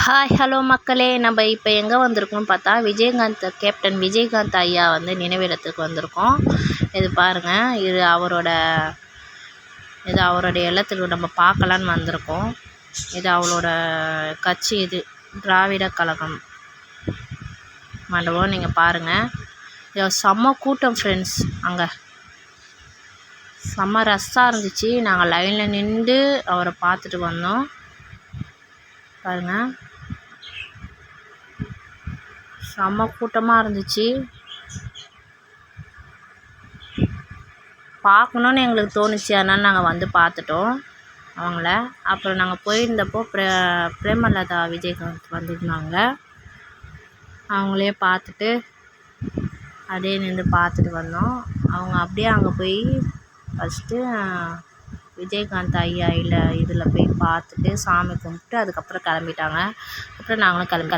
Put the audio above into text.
Hi hello மக்களே, நம்ம இப்போ எங்கே வந்திருக்கோம்னு பார்த்தா கேப்டன் விஜயகாந்த் ஐயா நினைவிடத்துக்கு வந்திருக்கோம். இது பாருங்கள், இது அவருடைய இல்லத்துக்கு நம்ம பார்க்கலான்னு வந்திருக்கோம். இது அவளோட கட்சி, இது திராவிட கழகம் மண்டபம். நீங்கள் பாருங்கள், செம்ம கூட்டம் ஃப்ரெண்ட்ஸ். அங்கே செம்ம ரஷ்ஷாக இருந்துச்சு. நாங்கள் லைனில் நின்று அவரை பார்த்துட்டு வந்தோம். பாருங்கள், செம்ம கூட்டமாக இருந்துச்சு. பார்க்கணுன்னு எங்களுக்கு தோணுச்சு, அதனால் நாங்கள் வந்து பார்த்துட்டோம் அவங்கள. அப்புறம் நாங்கள் போயிருந்தப்போ பிரேமலதா விஜயகாந்த் வந்திருந்தாங்க. அவங்களே பார்த்துட்டு அப்படியே நின்று பார்த்துட்டு வந்தோம். அவங்க அப்படியே அங்கே போய் ஃபஸ்ட்டு விஜயகாந்த் ஐயா இதில் போய் பார்த்துட்டு சாமி கும்பிட்டு அதுக்கப்புறம் கிளம்பிட்டாங்க. அப்புறம் நாங்களும் கிளம்பி